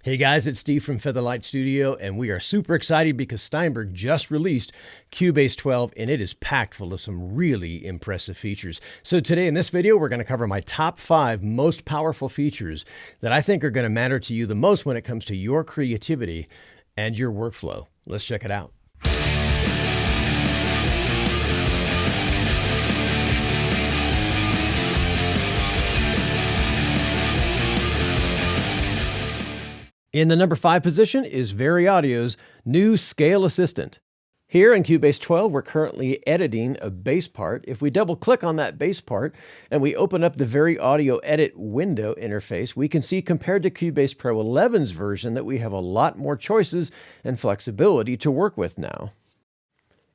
Hey guys, it's Steve from Featherlight Studio, and we are super excited because Steinberg just released Cubase 12, and it is packed full of some really impressive features. So today in this video, we're going to cover my top 5 most powerful features that I think are going to matter to you the most when it comes to your creativity and your workflow. Let's check it out. In the number 5 position is Vari-Audio's new Scale Assistant. Here in Cubase 12, we're currently editing a bass part. If we double click on that bass part and we open up the Vari-Audio Edit window interface, we can see compared to Cubase Pro 11's version that we have a lot more choices and flexibility to work with now.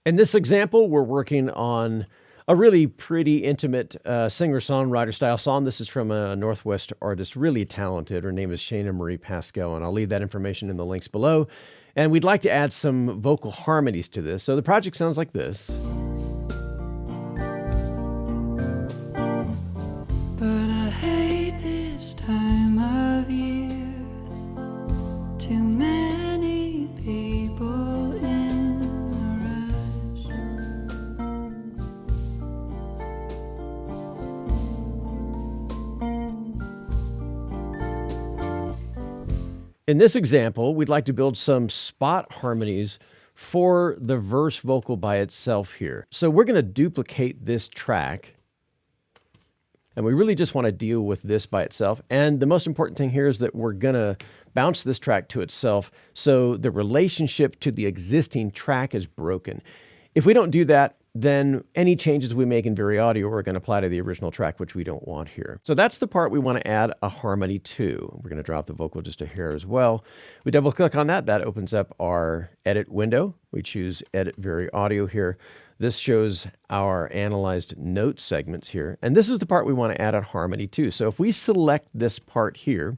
In this example, we're working on a really pretty intimate singer-songwriter style song. This is from a Northwest artist, really talented. Her name is Shayna Marie Pascal, and I'll leave that information in the links below. And we'd like to add some vocal harmonies to this. So the project sounds like this. But I hate this time of year. Too many people in a rush. In this example, we'd like to build some spot harmonies for the verse vocal by itself here. So we're going to duplicate this track, and we really just want to deal with this by itself. And the most important thing here is that we're going to bounce this track to itself so the relationship to the existing track is broken. If we don't do that, then any changes we make in Vari-Audio are going to apply to the original track, which we don't want here. So that's the part we want to add a harmony to. We're going to drop the vocal just a hair as well. We double click on that. That opens up our edit window. We choose Edit Vari-Audio here. This shows our analyzed note segments here. And this is the part we want to add a harmony to. So if we select this part here,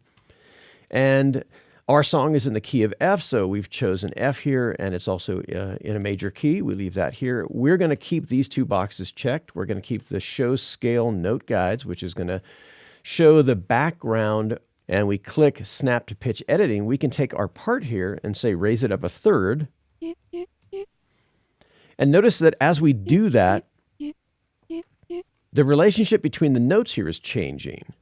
and our song is in the key of F, so we've chosen F here, and it's also in a major key. We leave that here. We're going to keep these two boxes checked. We're going to keep the Show Scale Note Guides, which is going to show the background, and we click Snap to Pitch Editing. We can take our part here and say raise it up a third. And notice that as we do that, the relationship between the notes here is changing.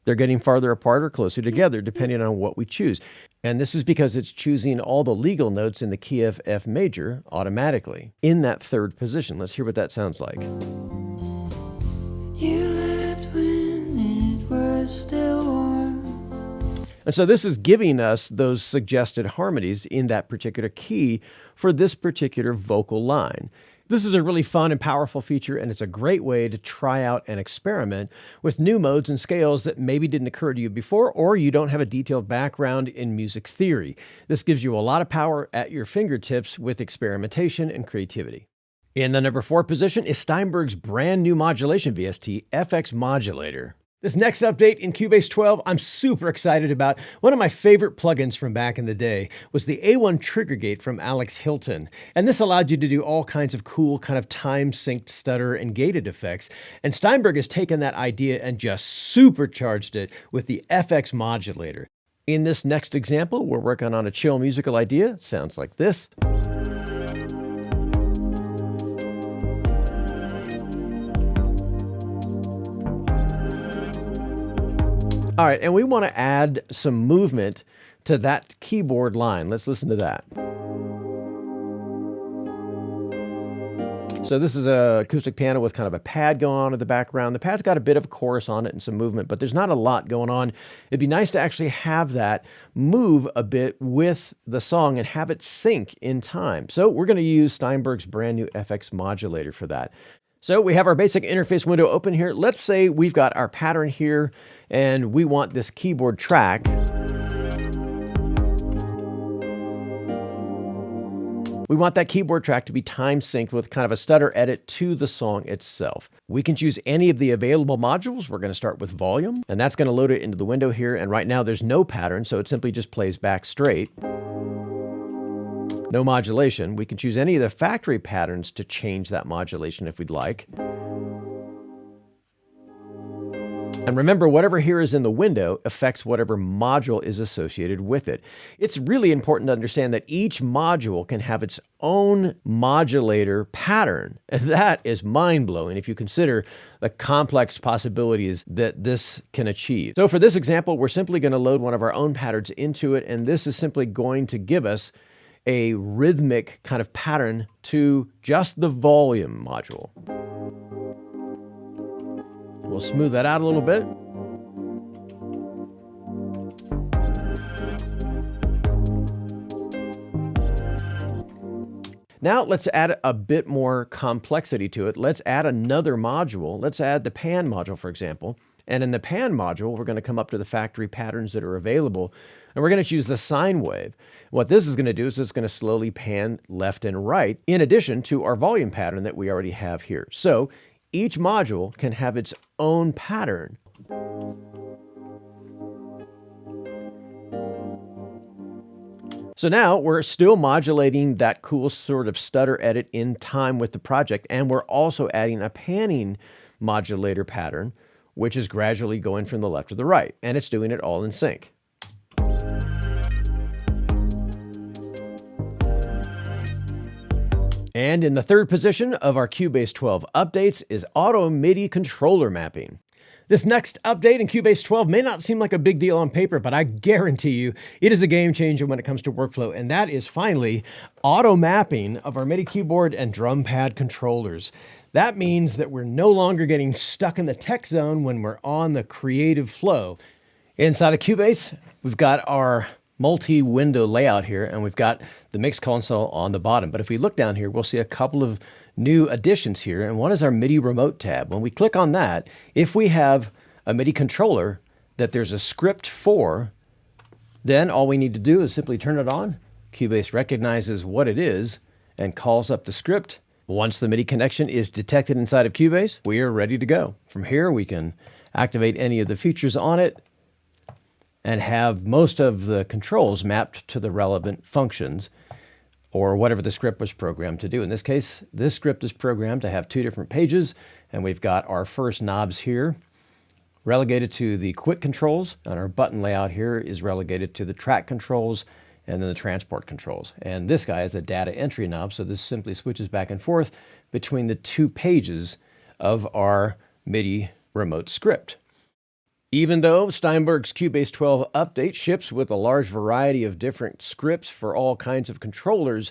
They're getting farther apart or closer together, depending on what we choose. And this is because it's choosing all the legal notes in the key of F major automatically in that third position. Let's hear what that sounds like. You left when it was still warm. And so this is giving us those suggested harmonies in that particular key for this particular vocal line. This is a really fun and powerful feature, and it's a great way to try out and experiment with new modes and scales that maybe didn't occur to you before, or you don't have a detailed background in music theory. This gives you a lot of power at your fingertips with experimentation and creativity. In the number 4 position is Steinberg's brand new modulation VST FX Modulator. This next update in Cubase 12, I'm super excited about. One of my favorite plugins from back in the day was the A1 Trigger Gate from Alex Hilton. And this allowed you to do all kinds of cool kind of time-synced stutter and gated effects. And Steinberg has taken that idea and just supercharged it with the FX Modulator. In this next example, we're working on a chill musical idea. It sounds like this. All right, and we want to add some movement to that keyboard line. Let's listen to that. So this is an acoustic piano with kind of a pad going on in the background. The pad's got a bit of a chorus on it and some movement, but there's not a lot going on. It'd be nice to actually have that move a bit with the song and have it sync in time. So we're going to use Steinberg's brand new FX Modulator for that. So we have our basic interface window open here. Let's say we've got our pattern here and we want this keyboard track. We want that keyboard track to be time synced with kind of a stutter edit to the song itself. We can choose any of the available modules. We're going to start with volume, and that's going to load it into the window here. And right now there's no pattern, so it simply just plays back straight. No modulation. We can choose any of the factory patterns to change that modulation if we'd like. And remember, whatever here is in the window affects whatever module is associated with it. It's really important to understand that each module can have its own modulator pattern. And that is mind-blowing if you consider the complex possibilities that this can achieve. So for this example, we're simply going to load one of our own patterns into it, and this is simply going to give us a rhythmic kind of pattern to just the volume module. We'll smooth that out a little bit. Now let's add a bit more complexity to it. Let's add another module. Let's add the pan module, for example. And in the pan module, we're going to come up to the factory patterns that are available, and we're going to choose the sine wave. What this is going to do is it's going to slowly pan left and right, in addition to our volume pattern that we already have here. So each module can have its own pattern. So now we're still modulating that cool sort of stutter edit in time with the project, and we're also adding a panning modulator pattern, which is gradually going from the left to the right, and it's doing it all in sync. And in the third position of our Cubase 12 updates is Auto MIDI controller mapping. This next update in Cubase 12 may not seem like a big deal on paper, but I guarantee you it is a game changer when it comes to workflow, and that is finally auto mapping of our MIDI keyboard and drum pad controllers. That means that we're no longer getting stuck in the tech zone when we're on the creative flow. Inside of Cubase, we've got our multi-window layout here, and we've got the mix console on the bottom. But if we look down here, we'll see a couple of new additions here, and one is our MIDI remote tab. When we click on that, if we have a MIDI controller that there's a script for, then all we need to do is simply turn it on. Cubase recognizes what it is and calls up the script. Once the MIDI connection is detected inside of Cubase, we are ready to go. From here, we can activate any of the features on it and have most of the controls mapped to the relevant functions or whatever the script was programmed to do. In this case, this script is programmed to have two different pages, and we've got our first knobs here relegated to the quick controls, and our button layout here is relegated to the track controls and then the transport controls. And this guy is a data entry knob, so this simply switches back and forth between the two pages of our MIDI remote script. Even though Steinberg's Cubase 12 update ships with a large variety of different scripts for all kinds of controllers,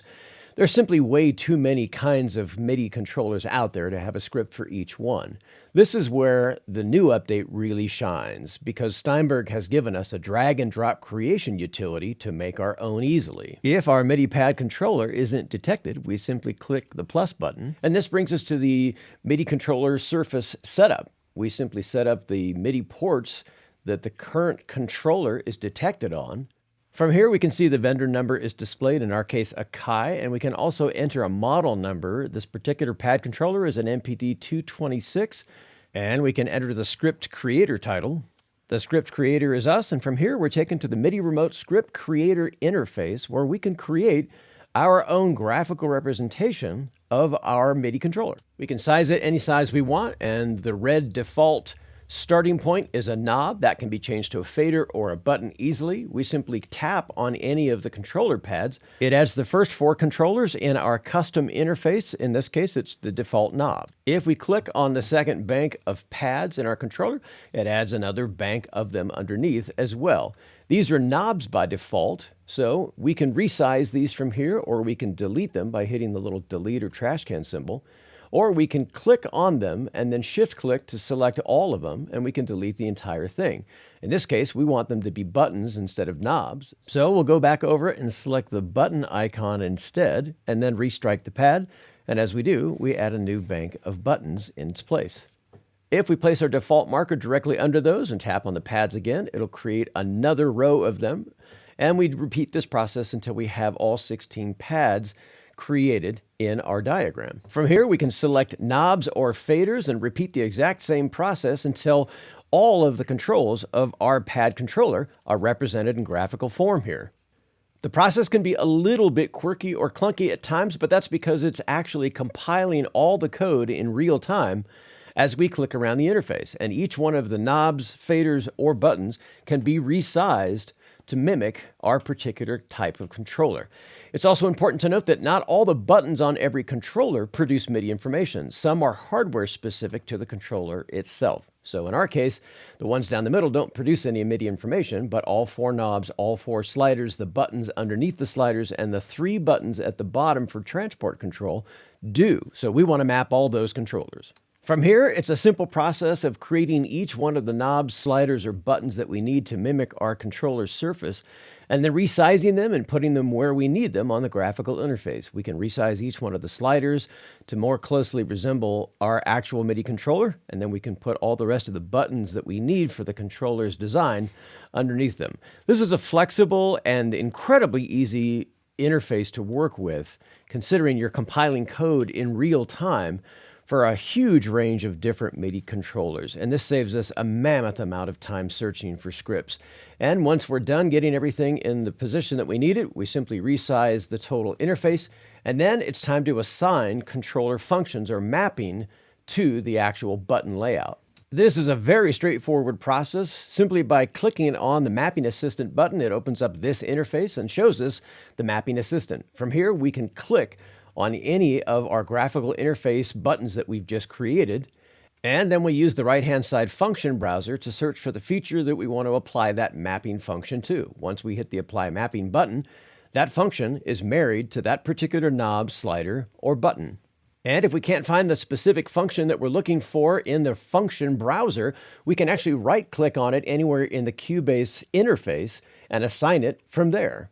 there's simply way too many kinds of MIDI controllers out there to have a script for each one. This is where the new update really shines, because Steinberg has given us a drag and drop creation utility to make our own easily. If our MIDI pad controller isn't detected, we simply click the plus button, and this brings us to the MIDI controller surface setup. We simply set up the MIDI ports that the current controller is detected on. From here, we can see the vendor number is displayed, in our case, a Kai, and we can also enter a model number. This particular pad controller is an MPD 226, and we can enter the script creator title. The script creator is us, and from here, we're taken to the MIDI remote script creator interface, where we can create our own graphical representation of our MIDI controller. We can size it any size we want, and the red default starting point is a knob that can be changed to a fader or a button easily. We simply tap on any of the controller pads. It adds the first four controllers in our custom interface. In this case, it's the default knob. If we click on the second bank of pads in our controller, it adds another bank of them underneath as well. These are knobs by default, so we can resize these from here, or we can delete them by hitting the little delete or trash can symbol, or we can click on them and then shift click to select all of them, and we can delete the entire thing. In this case, we want them to be buttons instead of knobs, so we'll go back over it and select the button icon instead, and then restrike the pad, and as we do, we add a new bank of buttons in its place. If we place our default marker directly under those and tap on the pads again, it'll create another row of them. And we repeat this process until we have all 16 pads created in our diagram. From here, we can select knobs or faders and repeat the exact same process until all of the controls of our pad controller are represented in graphical form here. The process can be a little bit quirky or clunky at times, but that's because it's actually compiling all the code in real time as we click around the interface, and each one of the knobs, faders, or buttons can be resized to mimic our particular type of controller. It's also important to note that not all the buttons on every controller produce MIDI information. Some are hardware specific to the controller itself. So in our case, the ones down the middle don't produce any MIDI information, but all 4 knobs, all 4 sliders, the buttons underneath the sliders, and the 3 buttons at the bottom for transport control do. So we want to map all those controllers. From here, it's a simple process of creating each one of the knobs, sliders, or buttons that we need to mimic our controller's surface, and then resizing them and putting them where we need them on the graphical interface. We can resize each one of the sliders to more closely resemble our actual MIDI controller, and then we can put all the rest of the buttons that we need for the controller's design underneath them. This is a flexible and incredibly easy interface to work with, considering you're compiling code in real time for a huge range of different MIDI controllers. And this saves us a mammoth amount of time searching for scripts. And once we're done getting everything in the position that we need it, we simply resize the total interface, and then it's time to assign controller functions or mapping to the actual button layout. This is a very straightforward process. Simply by clicking on the Mapping Assistant button, it opens up this interface and shows us the Mapping Assistant. From here, we can click on any of our graphical interface buttons that we've just created, and then we use the right-hand side function browser to search for the feature that we want to apply that mapping function to. Once we hit the Apply Mapping button, that function is married to that particular knob, slider, or button. And if we can't find the specific function that we're looking for in the function browser, we can actually right-click on it anywhere in the Cubase interface and assign it from there.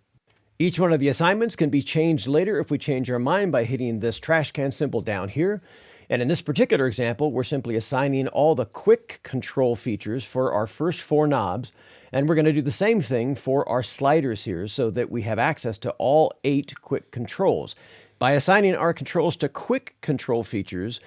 Each one of the assignments can be changed later if we change our mind by hitting this trash can symbol down here. And in this particular example, we're simply assigning all the quick control features for our first 4 knobs. And we're going to do the same thing for our sliders here so that we have access to all 8 quick controls. By assigning our controls to quick control features,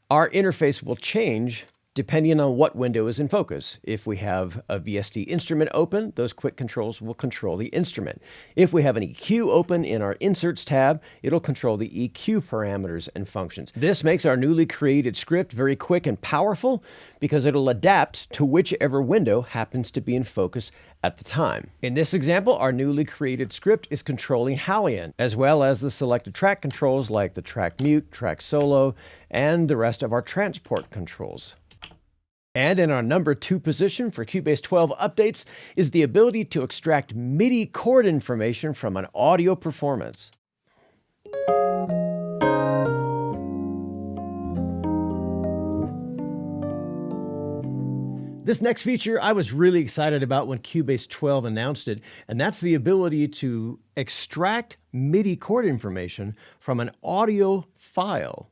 our interface will change depending on what window is in focus. If we have a VST instrument open, those quick controls will control the instrument. If we have an EQ open in our Inserts tab, it'll control the EQ parameters and functions. This makes our newly created script very quick and powerful because it'll adapt to whichever window happens to be in focus at the time. In this example, our newly created script is controlling Halion, as well as the selected track controls like the track mute, track solo, and the rest of our transport controls. And in our number 2 position for Cubase 12 updates is the ability to extract MIDI chord information from an audio performance. This next feature I was really excited about when Cubase 12 announced it, and that's the ability to extract MIDI chord information from an audio file.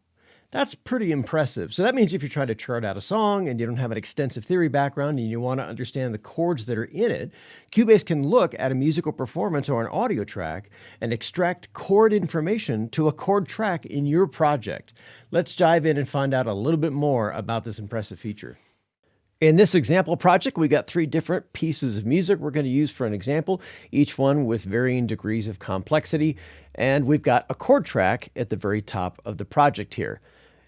That's pretty impressive. So that means if you're trying to chart out a song and you don't have an extensive theory background and you want to understand the chords that are in it, Cubase can look at a musical performance or an audio track and extract chord information to a chord track in your project. Let's dive in and find out a little bit more about this impressive feature. In this example project, we got 3 different pieces of music we're going to use for an example, each one with varying degrees of complexity, and we've got a chord track at the very top of the project here.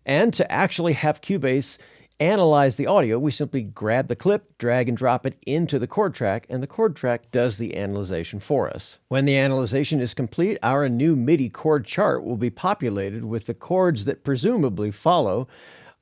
And to actually have Cubase analyze the audio, we simply grab the clip, drag and drop it into the chord track, and the chord track does the analyzation for us. When the analyzation is complete, our new MIDI chord chart will be populated with the chords that presumably follow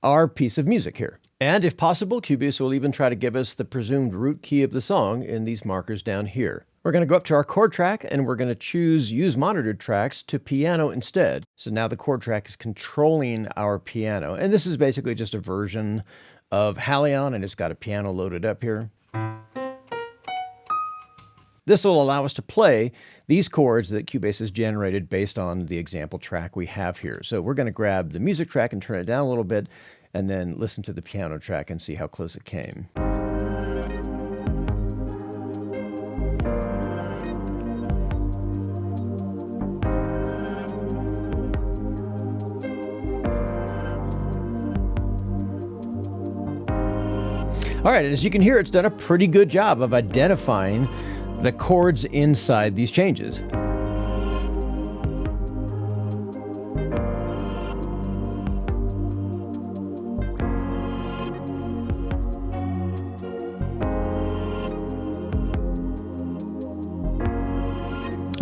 our piece of music here. And if possible, Cubase will even try to give us the presumed root key of the song in these markers down here. We're going to go up to our chord track and we're going to choose Use Monitored Tracks to Piano instead. So now the chord track is controlling our piano. And this is basically just a version of Halion, and it's got a piano loaded up here. This will allow us to play these chords that Cubase has generated based on the example track we have here. So we're going to grab the music track and turn it down a little bit, and then listen to the piano track and see how close it came. All right, and as you can hear, it's done a pretty good job of identifying the chords inside these changes.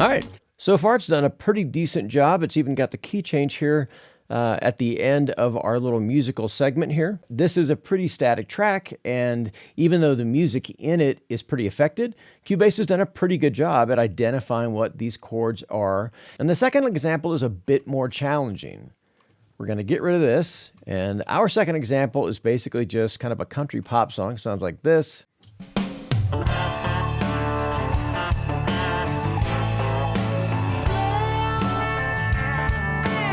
All right, so far it's done a pretty decent job. It's even got the key change here at the end of our little musical segment here. This is a pretty static track, and even though the music in it is pretty affected, Cubase has done a pretty good job at identifying what these chords are. And the second example is a bit more challenging. We're going to get rid of this, and our second example is basically just kind of a country pop song. Sounds like this.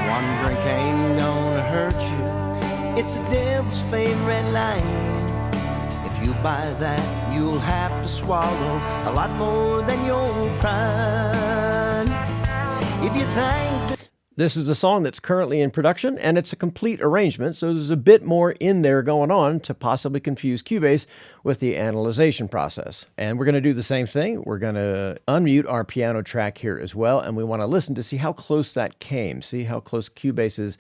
One drink ain't gonna hurt you. It's a devil's favorite line. If you buy that, you'll have to swallow a lot more than your pride. If you think that This is a song that's currently in production, and it's a complete arrangement, so there's a bit more in there going on to possibly confuse Cubase with the analyzation process. And we're going to do the same thing. We're going to unmute our piano track here as well, and we want to listen to see how close that came, see how close Cubase's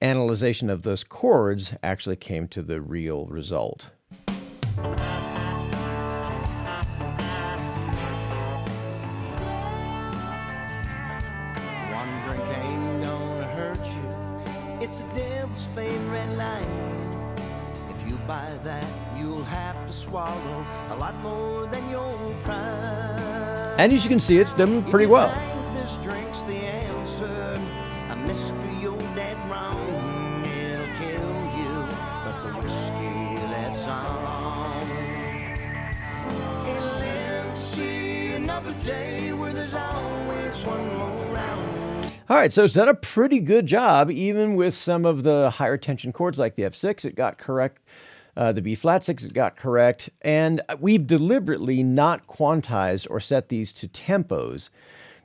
analyzation of those chords actually came to the real result. it's a devil's favorite line. If you buy that, you'll have to swallow a lot more than your pride. And as you can see, it's done pretty well. This drink's the answer, a mystery you're dead wrong. It'll kill you, but the whiskey lives on. It'll live to see another day where there's always one more round. All right, so it's done a pretty good job, even with some of the higher tension chords like the F6, it got correct. The B flat 6, it got correct. And we've deliberately not quantized or set these to tempos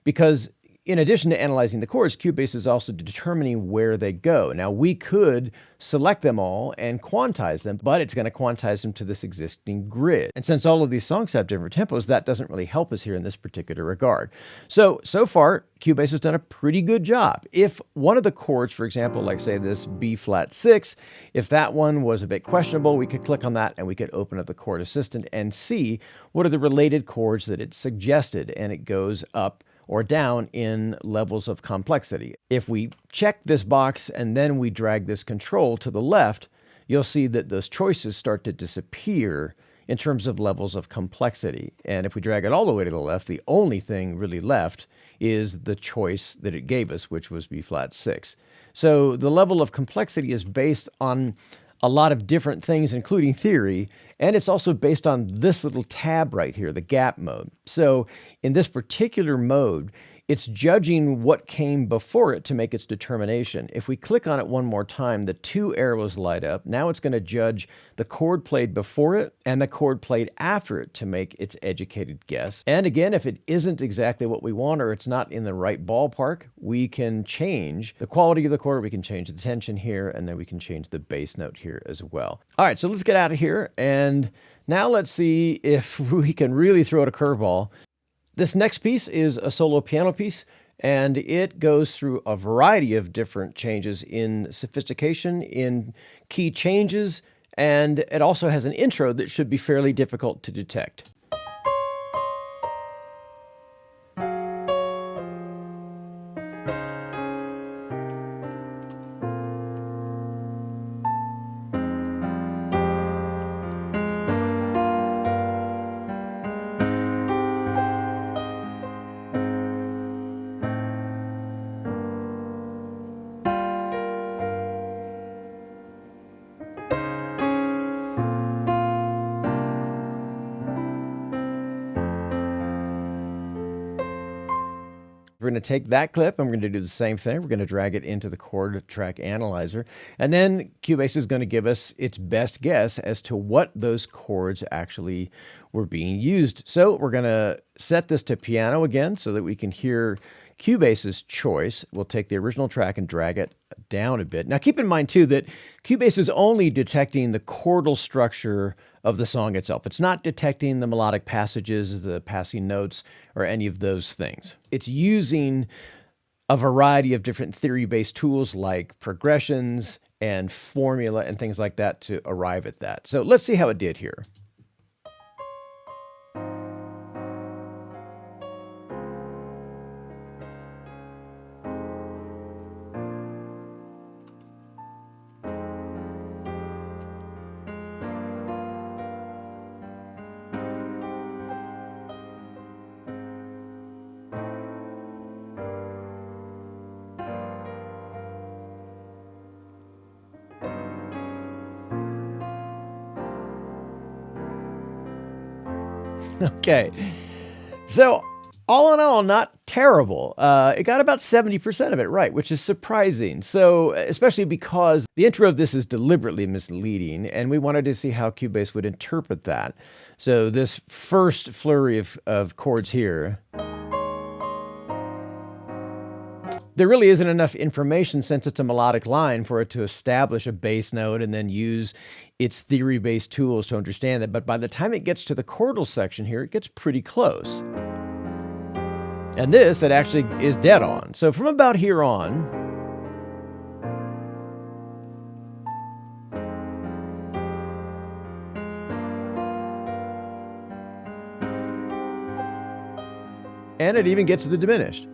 because in addition to analyzing the chords, Cubase is also determining where they go. Now, we could select them all and quantize them, but it's going to quantize them to this existing grid. And since all of these songs have different tempos, that doesn't really help us here in this particular regard. So far, Cubase has done a pretty good job. If one of the chords, for example, like say this B flat 6, if that one was a bit questionable, we could click on that and we could open up the Chord Assistant and see what are the related chords that it suggested, and it goes up or down in levels of complexity. If we check this box and then we drag this control to the left, you'll see that those choices start to disappear in terms of levels of complexity. And if we drag it all the way to the left, the only thing really left is the choice that it gave us, which was B flat 6. So the level of complexity is based on a lot of different things, including theory, and it's also based on this little tab right here, the gap mode. So in this particular mode, it's judging what came before it to make its determination. If we click on it one more time, the two arrows light up. Now it's going to judge the chord played before it and the chord played after it to make its educated guess. And again, if it isn't exactly what we want or it's not in the right ballpark, we can change the quality of the chord, we can change the tension here, and then we can change the bass note here as well. All right, so let's get out of here, and now let's see if we can really throw it a curveball. This next piece is a solo piano piece, and it goes through a variety of different changes in sophistication, in key changes, and it also has an intro that should be fairly difficult to detect. We're going to take that clip and we're going to do the same thing. We're going to drag it into the chord track analyzer. And then Cubase is going to give us its best guess as to what those chords actually were being used. So we're going to set this to piano again so that we can hear Cubase's choice. We'll take the original track and drag it down a bit. Now keep in mind too that Cubase is only detecting the chordal structure of the song itself. It's not detecting the melodic passages, the passing notes, or any of those things. It's using a variety of different theory-based tools like progressions and formula and things like that to arrive at that. So let's see how it did here. Okay. So all in all, not terrible. It got about 70% of it right, which is surprising. So, especially because the intro of this is deliberately misleading, and we wanted to see how Cubase would interpret that. So this first flurry of chords here, there really isn't enough information since it's a melodic line for it to establish a bass note and then use its theory-based tools to understand it. But by the time it gets to the chordal section here, it gets pretty close. And this, it actually is dead on. So from about here on, and it even gets to the diminished.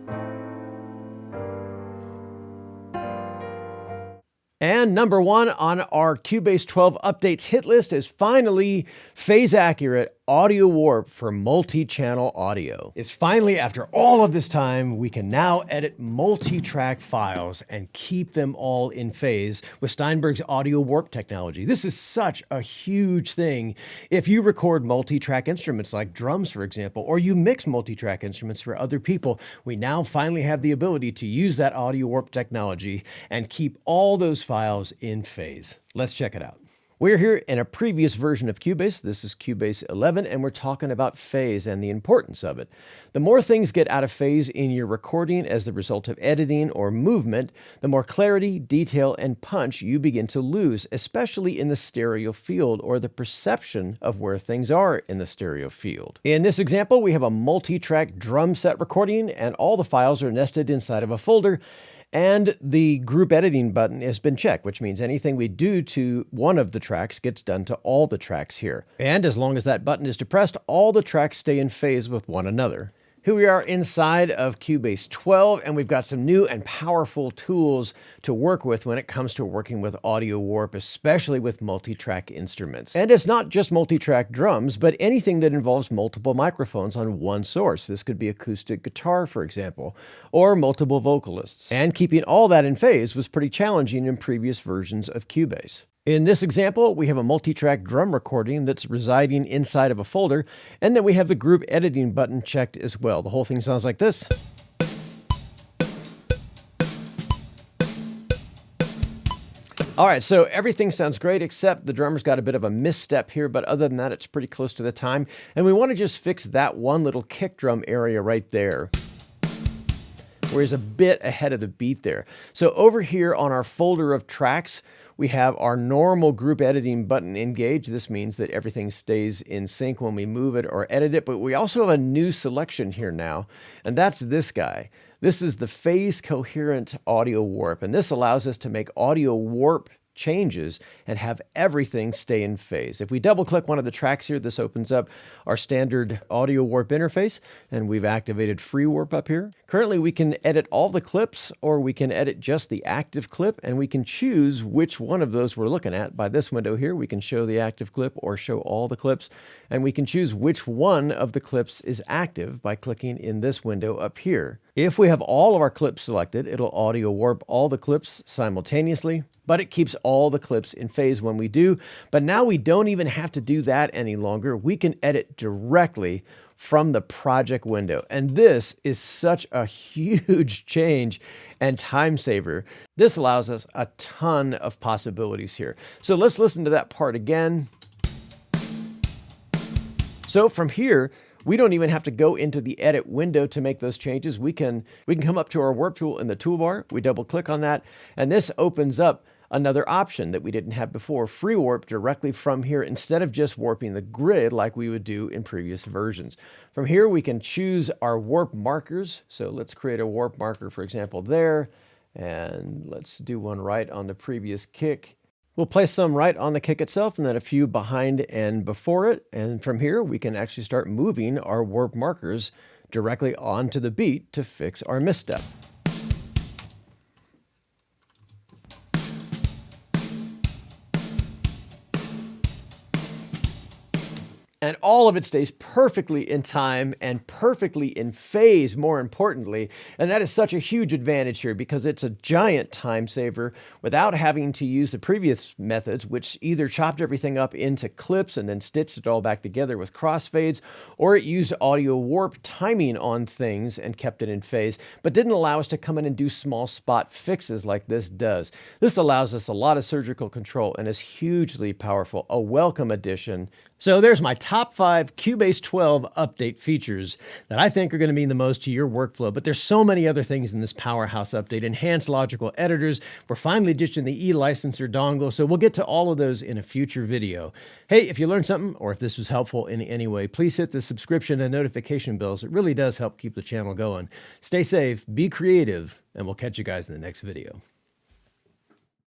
And number one on our Cubase 12 updates hit list is finally phase-accurate audio warp for multi-channel audio. It's finally, after all of this time, we can now edit multi-track files and keep them all in phase with Steinberg's audio warp technology. This is such a huge thing. If you record multi-track instruments like drums, for example, or you mix multi-track instruments for other people, we now finally have the ability to use that audio warp technology and keep all those files in phase. Let's check it out. We're here in a previous version of Cubase. This is Cubase 11, and we're talking about phase and the importance of it. The more things get out of phase in your recording as the result of editing or movement, the more clarity, detail, and punch you begin to lose, especially in the stereo field or the perception of where things are in the stereo field. In this example, we have a multi-track drum set recording, and all the files are nested inside of a folder. And the group editing button has been checked, which means anything we do to one of the tracks gets done to all the tracks here. And as long as that button is depressed, all the tracks stay in phase with one another. Here we are inside of Cubase 12, and we've got some new and powerful tools to work with when it comes to working with audio warp, especially with multi-track instruments. And it's not just multi-track drums, but anything that involves multiple microphones on one source. This could be acoustic guitar, for example, or multiple vocalists. And keeping all that in phase was pretty challenging in previous versions of Cubase. In this example, we have a multi-track drum recording that's residing inside of a folder, and then we have the group editing button checked as well. The whole thing sounds like this. All right, so everything sounds great, except the drummer's got a bit of a misstep here, but other than that, it's pretty close to the time. And we want to just fix that one little kick drum area right there, where he's a bit ahead of the beat there. So over here on our folder of tracks, we have our normal group editing button engaged. This means that everything stays in sync when we move it or edit it, but we also have a new selection here now, and that's this guy. This is the phase coherent audio warp, and this allows us to make audio warp changes and have everything stay in phase. If we double click one of the tracks here, this opens up our standard audio warp interface, and we've activated free warp up here. Currently we can edit all the clips, or we can edit just the active clip, and we can choose which one of those we're looking at. By this window here, we can show the active clip or show all the clips, and we can choose which one of the clips is active by clicking in this window up here. If we have all of our clips selected, it'll audio warp all the clips simultaneously, but it keeps all the clips in phase when we do. But now we don't even have to do that any longer. We can edit directly from the project window. And this is such a huge change and time saver. This allows us a ton of possibilities here. So let's listen to that part again. So from here, we don't even have to go into the edit window to make those changes. We can come up to our warp tool in the toolbar. We double click on that, and this opens up another option that we didn't have before, free warp directly from here instead of just warping the grid like we would do in previous versions. From here, we can choose our warp markers. So let's create a warp marker, for example, there, and let's do one right on the previous kick. We'll place some right on the kick itself and then a few behind and before it. And from here, we can actually start moving our warp markers directly onto the beat to fix our misstep. And all of it stays perfectly in time and perfectly in phase, more importantly. And that is such a huge advantage here because it's a giant time saver without having to use the previous methods, which either chopped everything up into clips and then stitched it all back together with crossfades, or it used audio warp timing on things and kept it in phase, but didn't allow us to come in and do small spot fixes like this does. This allows us a lot of surgical control and is hugely powerful, a welcome addition. So there's my top 5 Cubase 12 update features that I think are going to mean the most to your workflow, but there's so many other things in this powerhouse update. Enhanced logical editors, we're finally ditching the e-licenser dongle, so we'll get to all of those in a future video. Hey, if you learned something, or if this was helpful in any way, please hit the subscription and notification bells. It really does help keep the channel going. Stay safe, be creative, and we'll catch you guys in the next video.